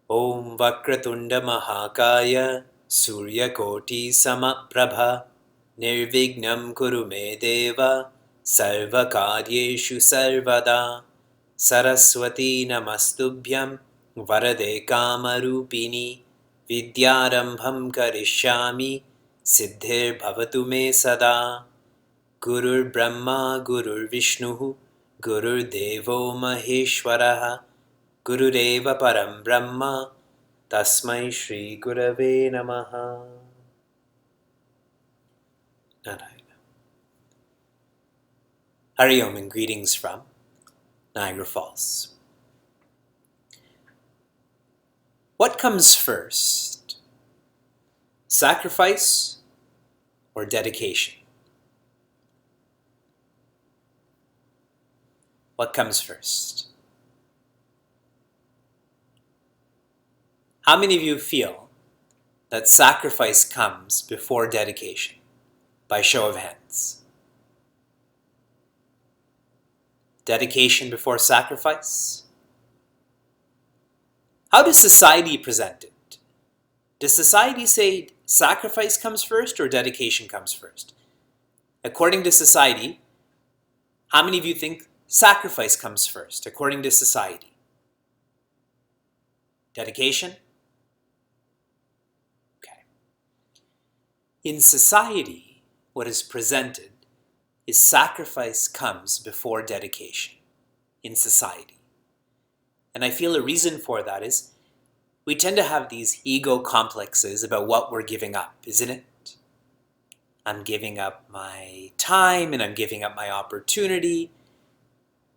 Om Vakratunda Mahakaya Suryakoti Samaprabha Nirvignam Kuru Me Deva Sarvakaryeshu Sarvada Saraswati Namastubhyam Varade Kamarupini Vidyarambham Karishyami Siddhir Bhavatu Me Sada Gurur Brahma Gurur Vishnu Gurur Devo Maheshwaraha Gurudeva Param Brahma Tasmai Shri Gurave Namaha. Narayana. Hari Om and greetings from Niagara Falls. What comes first? Sacrifice or dedication? What comes first? How many of you feel that sacrifice comes before dedication? By show of hands. Dedication before sacrifice? How does society present it? Does society say sacrifice comes first or dedication comes first? According to society, how many of you think sacrifice comes first, according to society? Dedication? Okay. In society, what is presented is sacrifice comes before dedication in society. And I feel a reason for that is we tend to have these ego complexes about what we're giving up, isn't it? I'm giving up my time and I'm giving up my opportunity.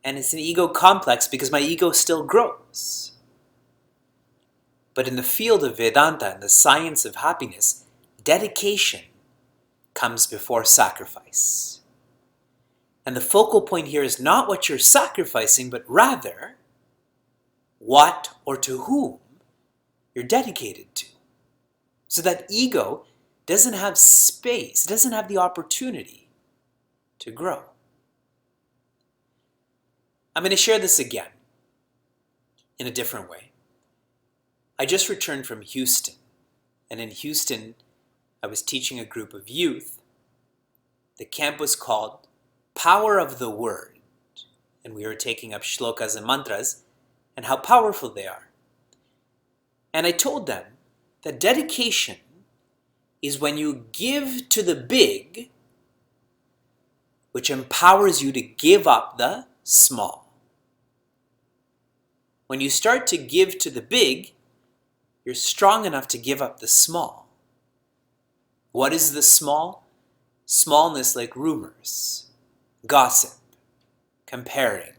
And it's an ego complex because my ego still grows. But in the field of Vedanta and the science of happiness, dedication comes before sacrifice. And the focal point here is not what you're sacrificing, but rather what or to whom you're dedicated to. So that ego doesn't have space, doesn't have the opportunity to grow. I'm going to share this again in a different way. I just returned from Houston, and in Houston, I was teaching a group of youth. The camp was called Power of the Word, and we were taking up shlokas and mantras and how powerful they are. And I told them that dedication is when you give to the big, which empowers you to give up the small. When you start to give to the big, you're strong enough to give up the small. What is the small? Smallness like rumors, gossip, comparing,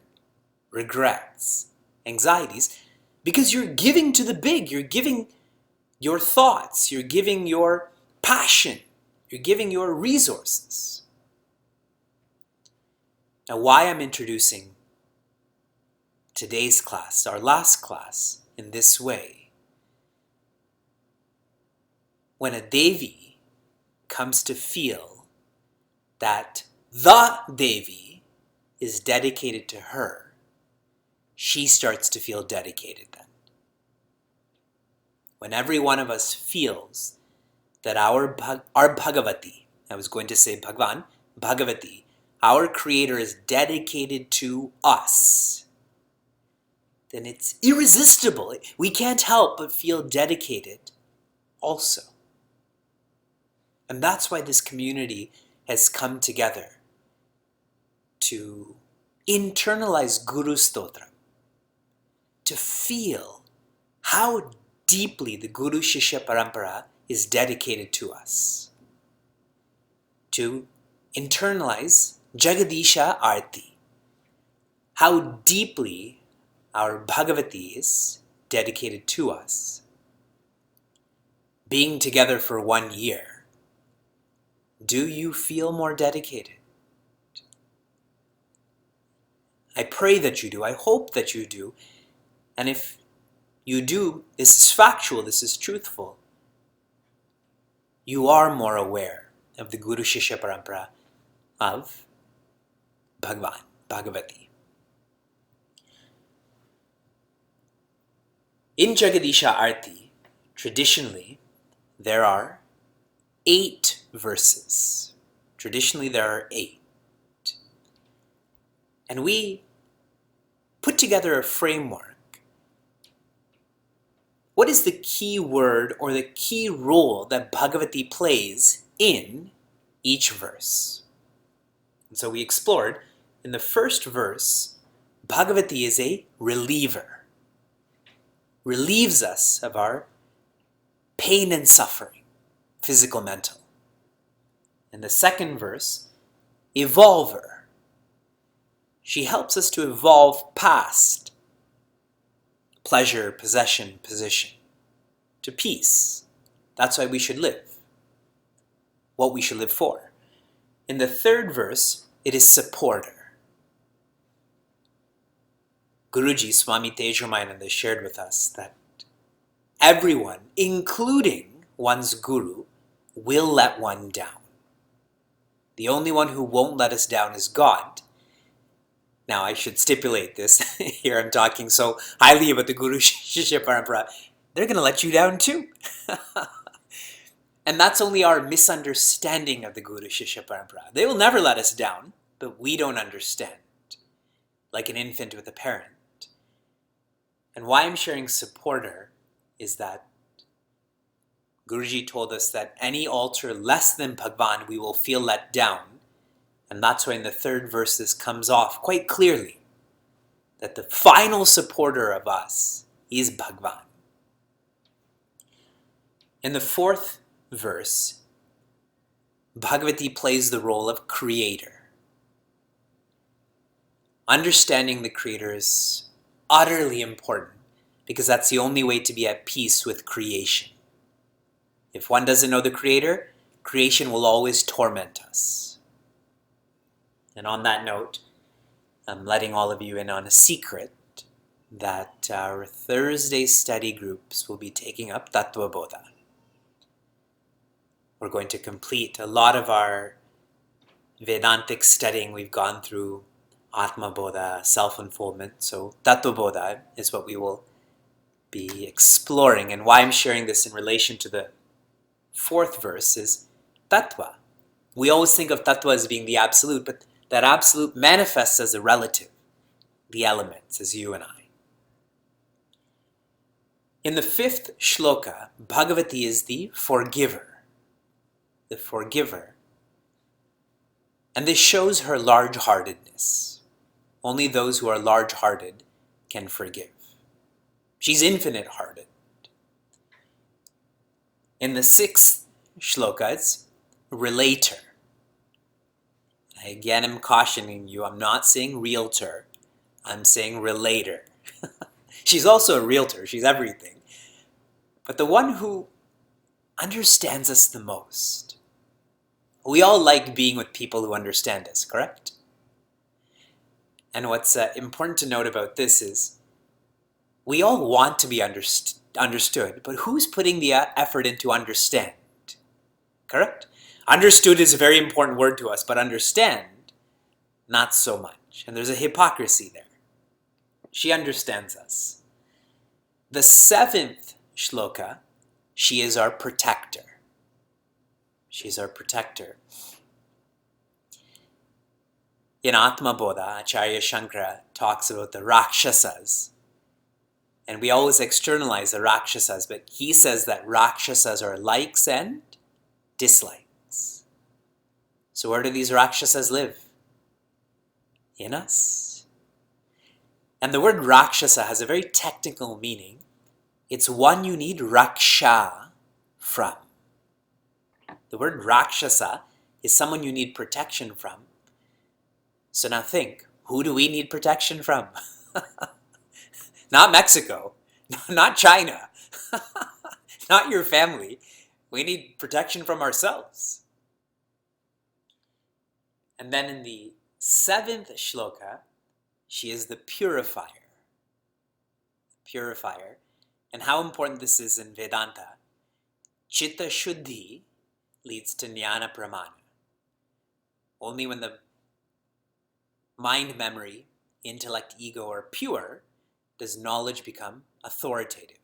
regrets, anxieties, because you're giving to the big. You're giving your thoughts, you're giving your passion, you're giving your resources. Now, why I'm introducing today's class, our last class, in this way. When a Devi comes to feel that the Devi is dedicated to her, she starts to feel dedicated then. When every one of us feels that our Bhagavati, I was going to say Bhagwan, Bhagavati, our Creator is dedicated to us, then it's irresistible. We can't help but feel dedicated also. And that's why this community has come together to internalize Guru Stotra, to feel how deeply the Guru Shishya Parampara is dedicated to us, to internalize Jagadisha Aarti, how deeply our Bhagavati is dedicated to us. Being together for 1 year, do you feel more dedicated? I pray that you do. I hope that you do. And if you do, this is factual, this is truthful. You are more aware of the Guru Shishya Parampara of Bhagwan, Bhagavati. In Jagadisha Aarti, traditionally, there are 8 verses. Traditionally, there are 8. And we put together a framework. What is the key word or the key role that Bhagavati plays in each verse? And so we explored, in the first verse, Bhagavati is a reliever. Relieves us of our pain and suffering, physical, mental. In the second verse, evolver. She helps us to evolve past pleasure, possession, position, to peace. That's why we should live, what we should live for. In the third verse, it is supporter. Guruji, Swami Tejomayananda, shared with us that everyone, including one's guru, will let one down. The only one who won't let us down is God. Now, I should stipulate this. Here I'm talking so highly about the Guru Shishya Parampara. They're going to let you down too. And that's only our misunderstanding of the Guru Shishya Parampara. They will never let us down, but we don't understand. Like an infant with a parent. And why I'm sharing supporter is that Guruji told us that any altar less than Bhagwan, we will feel let down. And that's why in the third verse this comes off quite clearly, that the final supporter of us is Bhagwan. In the fourth verse, Bhagavati plays the role of creator. Understanding the creator is utterly important because that's the only way to be at peace with creation. If one doesn't know the creator, creation will always torment us. And on that note, I'm letting all of you in on a secret that our Thursday study groups will be taking up Tattva Bodha. We're going to complete a lot of our Vedantic studying. We've gone through Atma Bodha, self-unfoldment. So Tattva Bodha is what we will be exploring. And why I'm sharing this in relation to the fourth verse is Tattva. We always think of Tattva as being the absolute, but that absolute manifests as a relative, the elements, as you and I. In the fifth shloka, Bhagavati is the forgiver. The forgiver. And this shows her large-heartedness. Only those who are large-hearted can forgive. She's infinite-hearted. In the sixth shloka, it's relator. I again am cautioning you, I'm not saying realtor, I'm saying relator. She's also a realtor, she's everything. But the one who understands us the most. We all like being with people who understand us, correct? And what's important to note about this is, we all want to be understood, but who's putting the effort into understand? Correct? Understood is a very important word to us, but understand, not so much. And there's a hypocrisy there. She understands us. The seventh shloka, she is our protector. She's our protector. In Atma Bodha, Acharya Shankara talks about the Rakshasas. And we always externalize the Rakshasas, but he says that Rakshasas are likes and dislikes. So where do these Rakshasas live? In us. And the word Rakshasa has a very technical meaning. It's one you need Raksha from. The word Rakshasa is someone you need protection from. So now think, who do we need protection from? Not Mexico, not China, not your family. We need protection from ourselves. And then in the 7th shloka, she is the purifier. Purifier. And how important this is in Vedanta. Chitta Shuddhi leads to Jnana Pramana. Only when the mind, memory, intellect, ego are pure does knowledge become authoritative.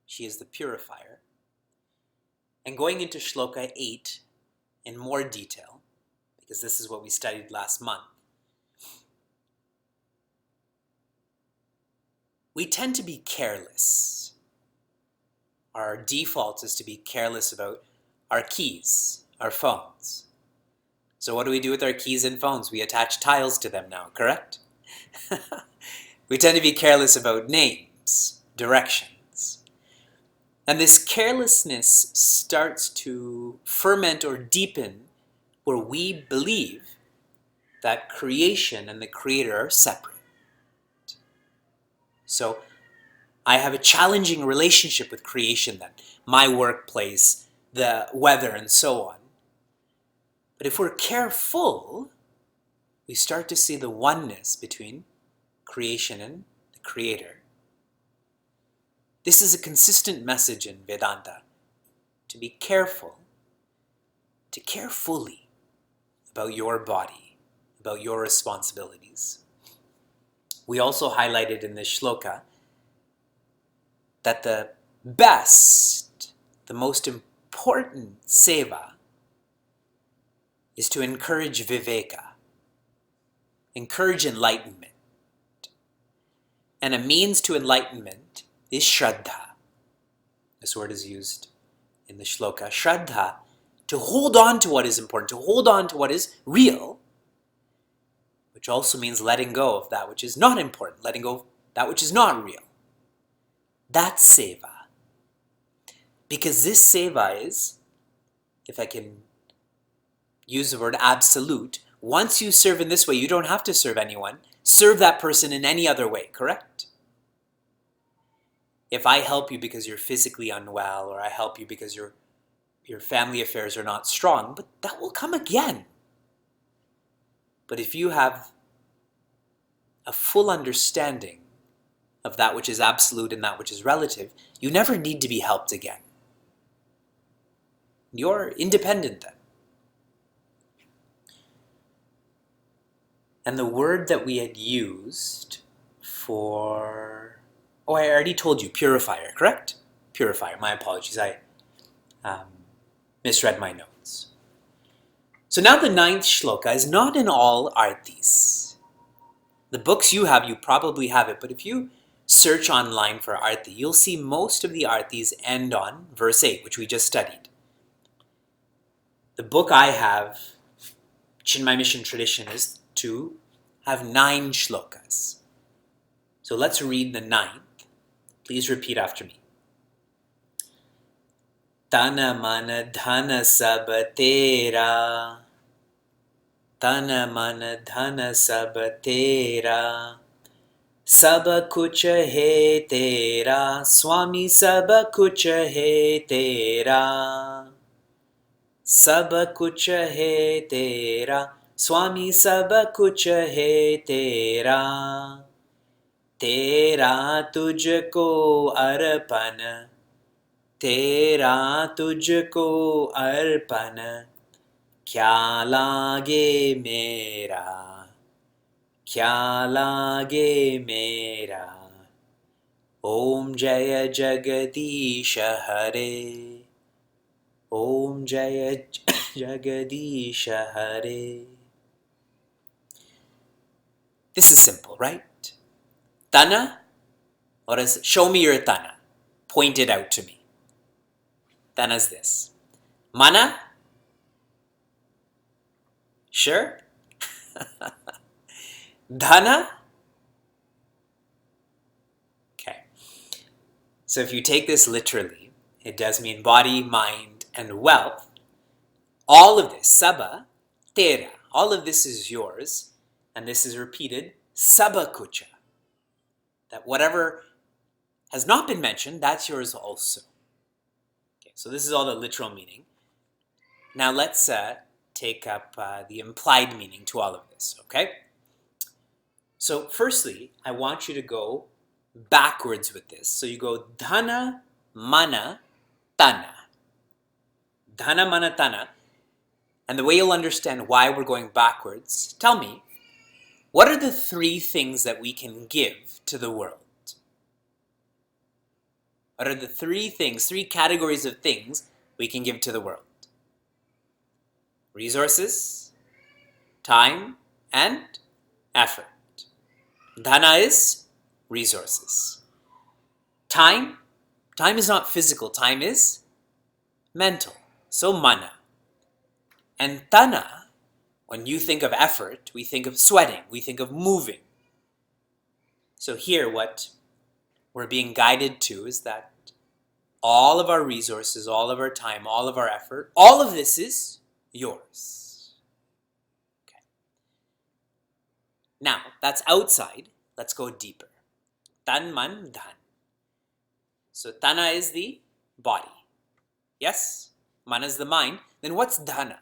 She is the purifier. And going into shloka 8 in more detail, because this is what we studied last month, we tend to be careless. Our default is to be careless about our keys, our phones. So what do we do with our keys and phones? We attach tiles to them now, correct? We tend to be careless about names, directions. And this carelessness starts to ferment or deepen where we believe that creation and the creator are separate. So I have a challenging relationship with creation then, my workplace, the weather, and so on. But if we're careful, we start to see the oneness between creation and the creator. This is a consistent message in Vedanta, to be careful, to care fully about your body, about your responsibilities. We also highlighted in this shloka that the best, the most important seva is to encourage viveka, encourage enlightenment. And a means to enlightenment is shraddha. This word is used in the shloka. Shraddha, to hold on to what is important, to hold on to what is real, which also means letting go of that which is not important, letting go of that which is not real. That's seva. Because this seva is, if I can use the word absolute, once you serve in this way, you don't have to serve anyone. Serve that person in any other way, correct? If I help you because you're physically unwell, or I help you because your family affairs are not strong, but that will come again. But if you have a full understanding of that which is absolute and that which is relative, you never need to be helped again. You're independent then. And the word that we had used for... Oh, I already told you, purifier, correct? Purifier, my apologies, I misread my notes. So now the 9th shloka is not in all artis. The books you have, you probably have it, but if you search online for arti, you'll see most of the artis end on verse 8, which we just studied. The book I have, Chinmay Mission tradition, is to have 9 shlokas. So let's read the 9th. Please repeat after me. Tana mana dhana sab tera. Tana mana dhana sab tera. Sab kuch hai tera. Swami sab kuch hai tera. Sab kuch hai tera. Swami sab kuch hai tera. Tera tujhko arpan. Tera tujhko arpan. Kya lage mera. Kya lage mera. Om Jaya Jagadisha Hare. Om Jaya Jagadisha Hare. This is simple, right? Tana, or is show me your tana. Point it out to me. Tana is this. Mana, Sure? Dhana? Okay. So if you take this literally, it does mean body, mind, and wealth. All of this, saba, tera, all of this is yours, and this is repeated, saba kucha. That whatever has not been mentioned, that's yours also. Okay, so this is all the literal meaning. Now let's take up the implied meaning to all of this, okay? So firstly, I want you to go backwards with this. So you go dhana, mana, tana. Dhana, mana, tana. And the way you'll understand why we're going backwards, tell me, what are the three things that we can give to the world? What are the three things, three categories of things we can give to the world? Resources, time, and effort. Dhana is resources. Time is not physical, time is mental. So mana. And tana, when you think of effort, we think of sweating, we think of moving. So here what we're being guided to is that all of our resources, all of our time, all of our effort, all of this is yours. Okay. Now, that's outside. Let's go deeper. Tan, man, dhan. So tana is the body. Yes? Mana is the mind. Then what's dhana?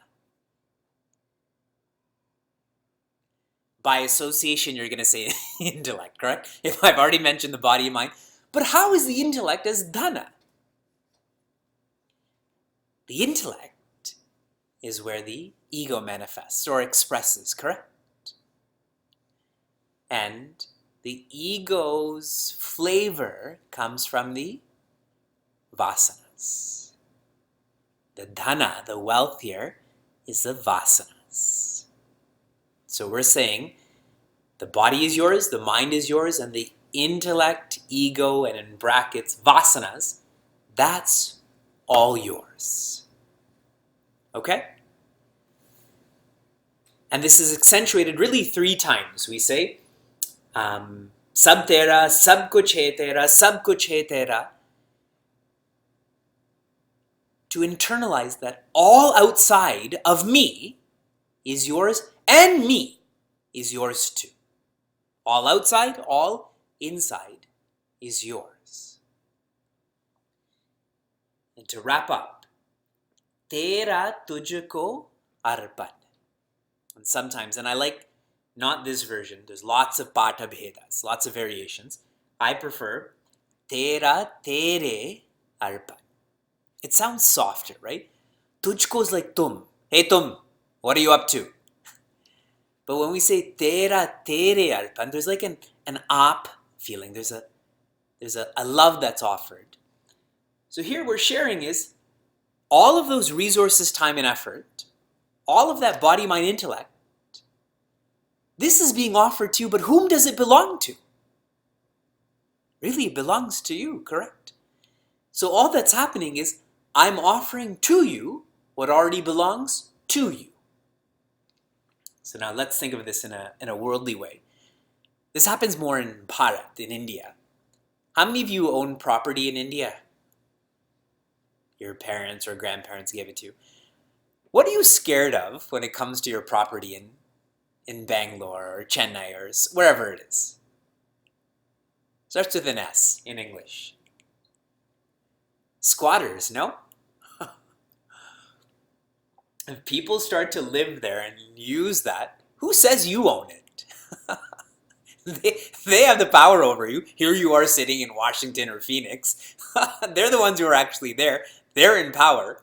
By association, you're going to say intellect, correct? If I've already mentioned the body and mind. But how is the intellect as dhana? The intellect is where the ego manifests or expresses, correct? And the ego's flavor comes from the vasanas. The dhana, the wealth here, is the vasanas. So we're saying the body is yours, the mind is yours, and the intellect, ego, and in brackets, vasanas, that's all yours. Okay? And this is accentuated really 3 times. We say, sab tera, sab kuch hai tera, sab kuch hai tera. To internalize that all outside of me is yours, and me is yours too. All outside, all inside is yours. And to wrap up, tera tujhko arpan. And sometimes, and I like not this version, there's lots of pata bhedas, lots of variations. I prefer tera tere arpan. It sounds softer, right? Tujhko is like tum. Hey tum, what are you up to? But when we say tera tere arpan, there's like an aap feeling. There's a love that's offered. So here we're sharing is all of those resources, time, and effort, all of that body, mind, intellect, this is being offered to you, but whom does it belong to? Really, it belongs to you, correct? So all that's happening is I'm offering to you what already belongs to you. So now let's think of this in a worldly way. This happens more in Bharat, in India. How many of you own property in India? Your parents or grandparents gave it to you. What are you scared of when it comes to your property in Bangalore or Chennai or wherever it is? Starts with an S in English. Squatters, no? If people start to live there and use that, who says you own it? They have the power over you. Here you are sitting in Washington or Phoenix. They're the ones who are actually there. They're in power.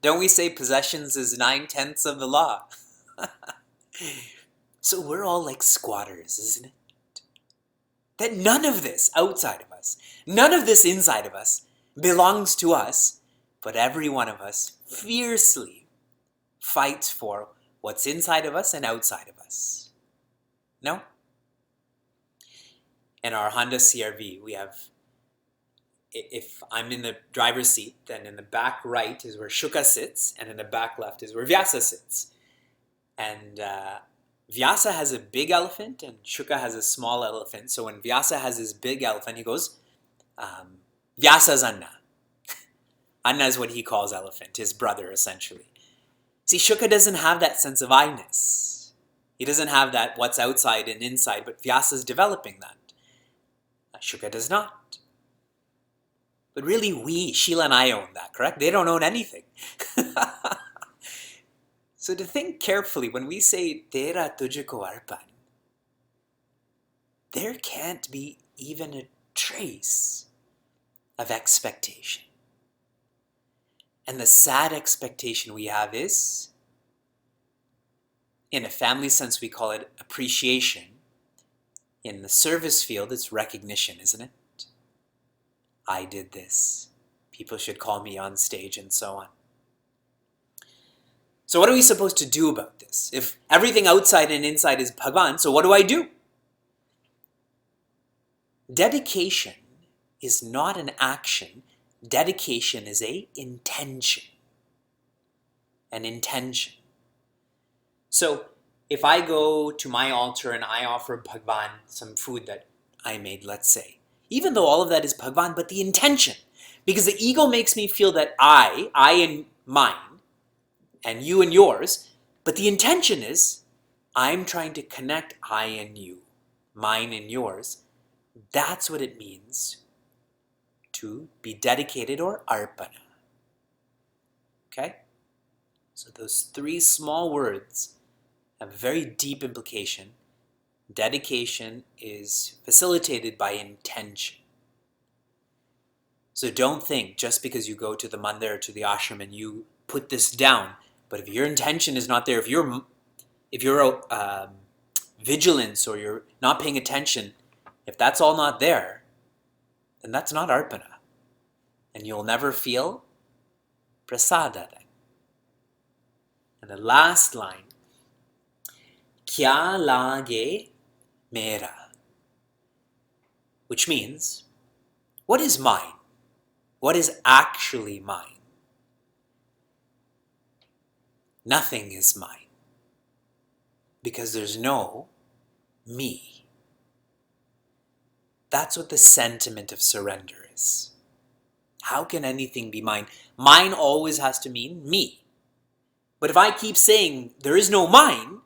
Don't we say possessions is 9/10 of the law? So we're all like squatters, isn't it? That none of this outside of us, none of this inside of us belongs to us, but every one of us fiercely fights for what's inside of us and outside of us. No? In our Honda CR-V, we have, if I'm in the driver's seat, then in the back right is where Shuka sits, and in the back left is where Vyasa sits. And Vyasa has a big elephant and Shuka has a small elephant. So when Vyasa has his big elephant, he goes, Vyasa's Anna. Anna is what he calls elephant, his brother essentially. See, Shuka doesn't have that sense of I-ness. He doesn't have that what's outside and inside, but Vyasa is developing that. Shuka does not. But really we, Sheila and I, own that, correct? They don't own anything. So to think carefully, when we say Tera Tujhko Arpan, there can't be even a trace of expectation. And the sad expectation we have is, in a family sense we call it appreciation. In the service field it's recognition, isn't it? I did this. People should call me on stage and so on. So what are we supposed to do about this? If everything outside and inside is Bhagavan, so what do I do? Dedication is not an action. Dedication is an intention. An intention. So if I go to my altar and I offer Bhagavan some food that I made, let's say, even though all of that is Bhagavan, but the intention, because the ego makes me feel that I and mine, and you and yours, but the intention is, I'm trying to connect I and you, mine and yours. That's what it means to be dedicated or arpana. Okay? So those three small words have a very deep implication. Dedication is facilitated by intention. So don't think just because you go to the mandir or to the ashram and you put this down, but if your intention is not there, if you're vigilance or you're not paying attention, if that's all not there, then that's not arpana. And you'll never feel prasada then. And the last line, kya lage mera, which means, what is mine? What is actually mine? Nothing is mine, because there's no me. That's what the sentiment of surrender is. How can anything be mine? Mine always has to mean me. But if I keep saying there is no mine,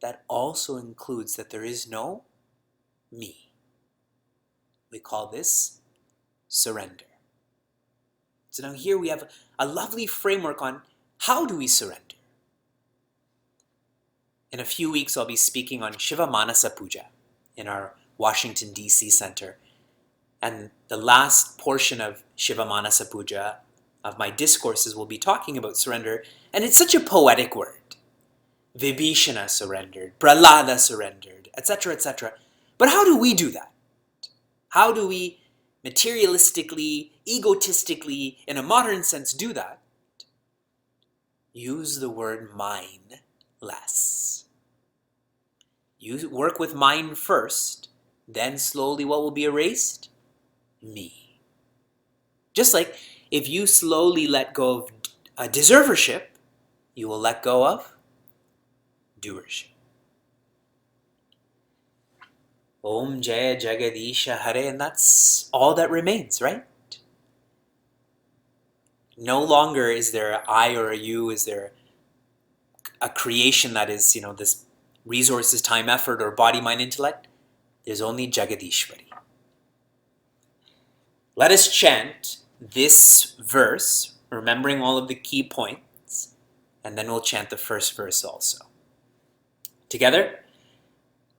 that also includes that there is no me. We call this surrender. So now here we have a lovely framework on how do we surrender. In a few weeks, I'll be speaking on Shiva Manasa Puja in our Washington, D.C. center. And the last portion of Shiva Manasa Puja of my discourses will be talking about surrender. And it's such a poetic word. Vibhishana surrendered, Prahlada surrendered, etc., etc. But how do we do that? How do we materialistically, egotistically, in a modern sense do that? Use the word mine less. You work with mine first, then slowly what will be erased? Me. Just like if you slowly let go of deservership, you will let go of doership. Om Jaya Jagadisha Hare, and that's all that remains, right? No longer is there an I or a you, is there a creation that is, this resources, time, effort, or body, mind, intellect. There's only Jagadishwari. Let us chant this verse, remembering all of the key points, and then we'll chant the first verse also. Together.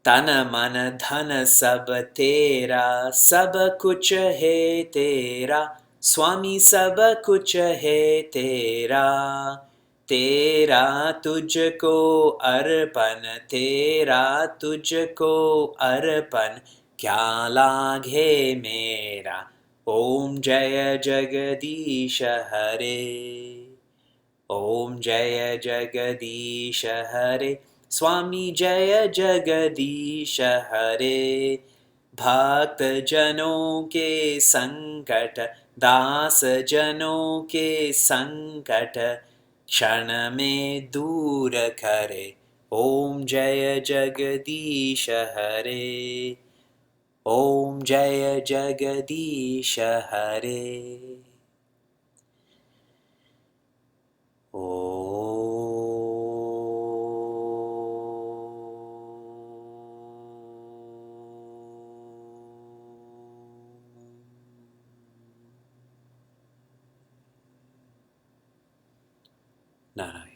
Tana mana dhana sab tera, sab kuch hai tera, Swami sab kuch hai tera, tera tujhko arpan, tera tujhko arpan, kya laghe mera, Om Jaya Jagadisha Hare, Om Jaya Jagadisha Hare, Swami Jaya Jagadisha Hare, भक्त जनों के संकट, दास जनों के संकट, क्षण में दूर करे, Om Jaya Jagadisha Hare. Om Jaya Jagadisha Hare. Narayana.